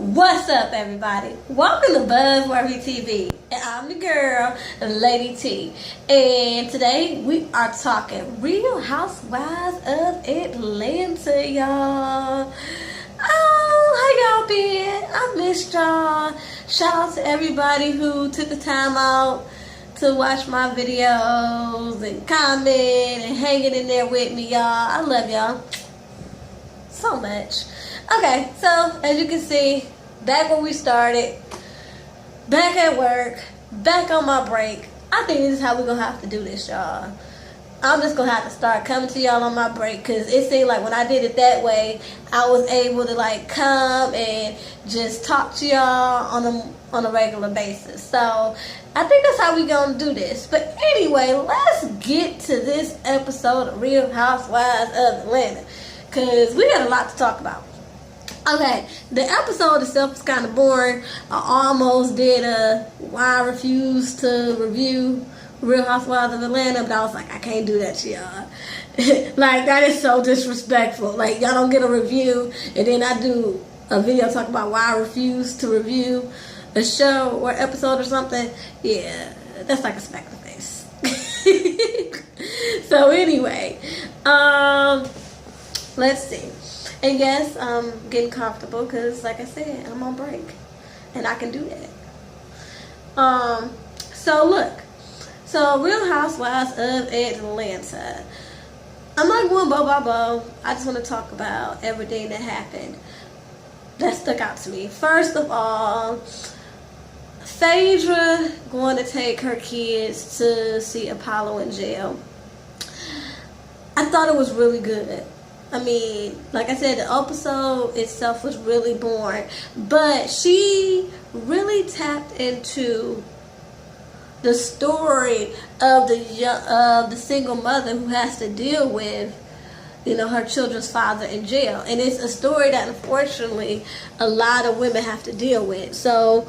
What's up, everybody? Welcome to Buzzworthy TV. And I'm the girl, Lady T. And today we are talking Real Housewives of Atlanta, y'all. Oh, how y'all been? I missed y'all. Shout out to everybody who took the time out to watch my videos and comment and hanging in there with me, y'all. I love y'all so much. Okay, so as you can see, back when we started, back at work, back on my break. I think this is how we're going to have to do this, y'all. I'm just going to have to start coming to y'all on my break, because it seemed like when I did it that way, I was able to like come and just talk to y'all on a regular basis. So I think that's how we're going to do this. But anyway, let's get to this episode of Real Housewives of Atlanta, because we got a lot to talk about. Okay, the episode itself is kind of boring. I almost did why I refuse to review Real Housewives of Atlanta, but I was like, I can't do that to y'all. Like, that is so disrespectful. Like, y'all don't get a review, and then I do a video talking about why I refuse to review a show or episode or something. Yeah, that's like a smack in the face. So anyway, let's see. And yes, I'm getting comfortable because, like I said, I'm on break. And I can do that. So look. So, Real Housewives of Atlanta. I'm not going bow by bow. I just want to talk about everything that happened that stuck out to me. First of all, Phaedra going to take her kids to see Apollo in jail. I thought it was really good. I mean, like I said, the episode itself was really boring, but she really tapped into the story of the single mother who has to deal with, her children's father in jail, and it's a story that unfortunately a lot of women have to deal with. So,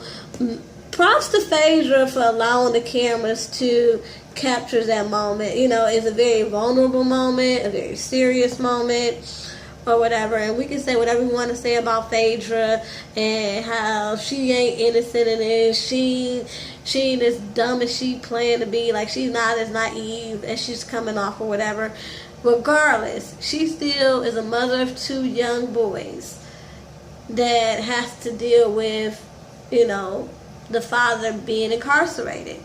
props to Phaedra for allowing the cameras to capture that moment. It's a very vulnerable moment, a very serious moment, or whatever. And we can say whatever we want to say about Phaedra and how she ain't innocent in it. She ain't as dumb as she planned to be. Like, she's not as naive as she's coming off or whatever. Regardless, she still is a mother of two young boys that has to deal with, the father being incarcerated.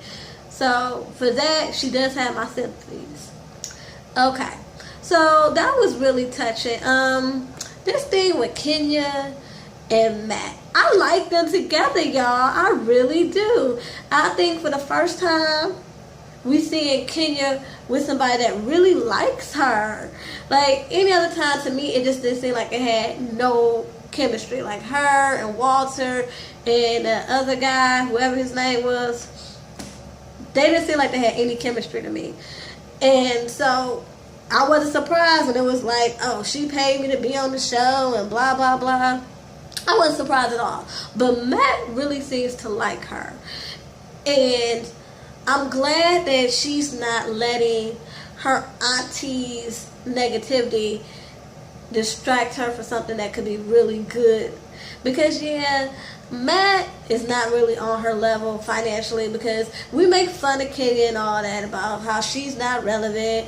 So, for that, she does have my sympathies. Okay. So, that was really touching. This thing with Kenya and Matt. I like them together, y'all. I really do. I think for the first time, we seeing Kenya with somebody that really likes her. Like, any other time, to me, it just didn't seem like it had no chemistry. Like, her and Walter and the other guy, whoever his name was, they didn't seem like they had any chemistry to me. And so I wasn't surprised when it was like, oh, she paid me to be on the show and blah, blah, blah. I wasn't surprised at all. But Matt really seems to like her. And I'm glad that she's not letting her auntie's negativity distract her for something that could be really good. Because, yeah, Matt is not really on her level financially, because we make fun of Kenya and all that about how she's not relevant.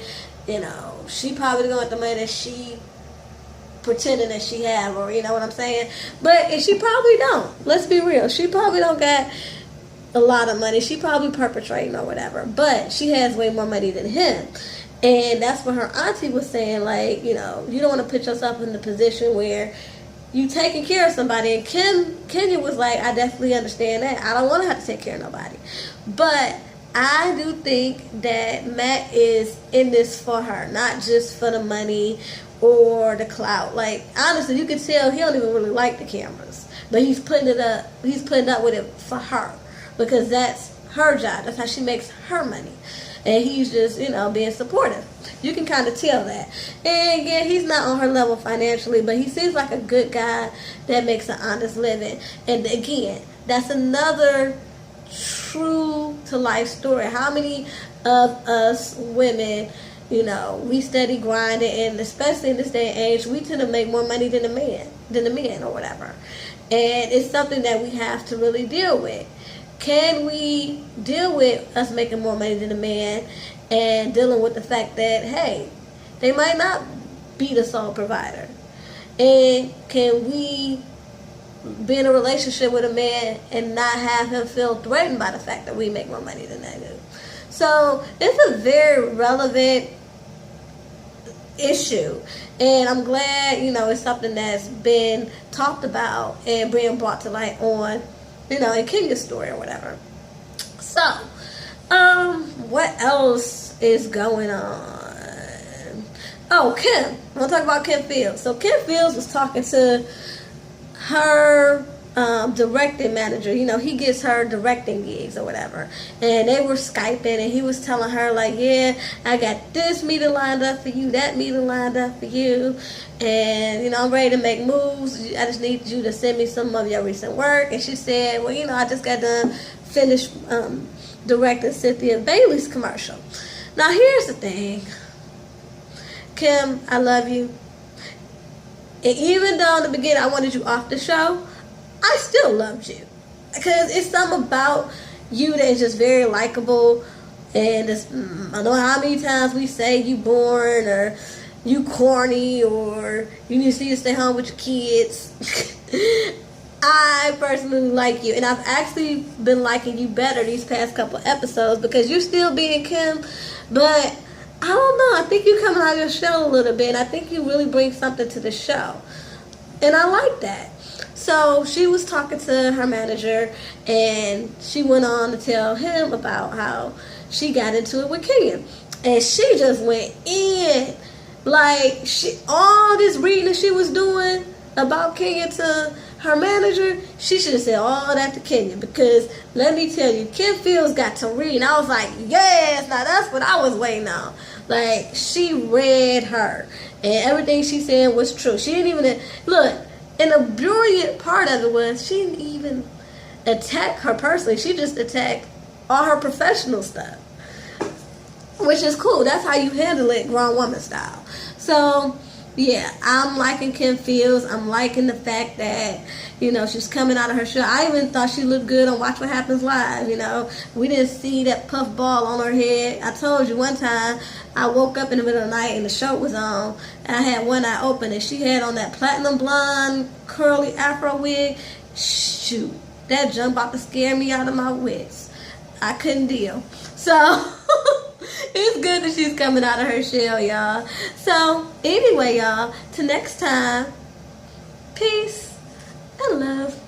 She probably going the money that she pretending that she have, or you know what I'm saying. But she probably don't. Let's be real. She probably don't got a lot of money. She probably perpetrating or whatever. But she has way more money than him. And that's what her auntie was saying. Like, you don't want to put yourself in the position where you taking care of somebody. And Kenya was like, I definitely understand that. I don't want to have to take care of nobody. But I do think that Matt is in this for her, not just for the money or the clout. Like, honestly, you can tell he don't even really like the cameras, but he's putting up with it for her, because that's her job. That's how she makes her money. And he's just, being supportive. You can kind of tell that. And again, he's not on her level financially, but he seems like a good guy that makes an honest living. And again, that's another true to life story. How many of us women, we steady grinding, and especially in this day and age, we tend to make more money than the man or whatever. And it's something that we have to really deal with. Can we deal with us making more money than a man and dealing with the fact that, hey, they might not be the sole provider? And can we be in a relationship with a man and not have him feel threatened by the fact that we make more money than they do? So it's a very relevant issue, and I'm glad, it's something that's been talked about and being brought to light on, in Kenya's story or whatever. So, what else is going on? Oh, Kim. I want to talk about Kim Fields. So Kim Fields was talking to her directing manager. He gets her directing gigs or whatever, and they were Skyping, and he was telling her like, yeah, I got this meeting lined up for you, that meeting lined up for you, and I'm ready to make moves. I just need you to send me some of your recent work. And she said, well, I just got done finish directing Cynthia Bailey's commercial. Now here's the thing, Kim, I love you, and even though in the beginning I wanted you off the show, I still loved you, because it's something about you that is just very likable. And I don't know how many times we say you boring, or you corny, or you need to stay home with your kids. I personally like you, and I've actually been liking you better these past couple episodes, because you're still being Kim, but I don't know, I think you're coming out of your shell a little bit, and I think you really bring something to the show, and I like that. So she was talking to her manager, and she went on to tell him about how she got into it with Kenya. And she just went in. Like, all this reading that she was doing about Kenya to her manager, she should have said all that to Kenya. Because let me tell you, Kim Fields got to read. And I was like, yes, now that's what I was waiting on. Like, she read her. And everything she said was true. She didn't even, look, and the brilliant part of it was she didn't even attack her personally. She just attacked all her professional stuff, which is cool. That's how you handle it, grown woman style. So, yeah, I'm liking Kim Fields. I'm liking the fact that, she's coming out of her shell. I even thought she looked good on Watch What Happens Live, We didn't see that puff ball on her head. I told you one time, I woke up in the middle of the night and the show was on, and I had one eye open, and she had on that platinum blonde curly afro wig. Shoot, that jump about to scare me out of my wits. I couldn't deal. So it's good that she's coming out of her shell, y'all. So anyway, y'all, till next time, peace and love.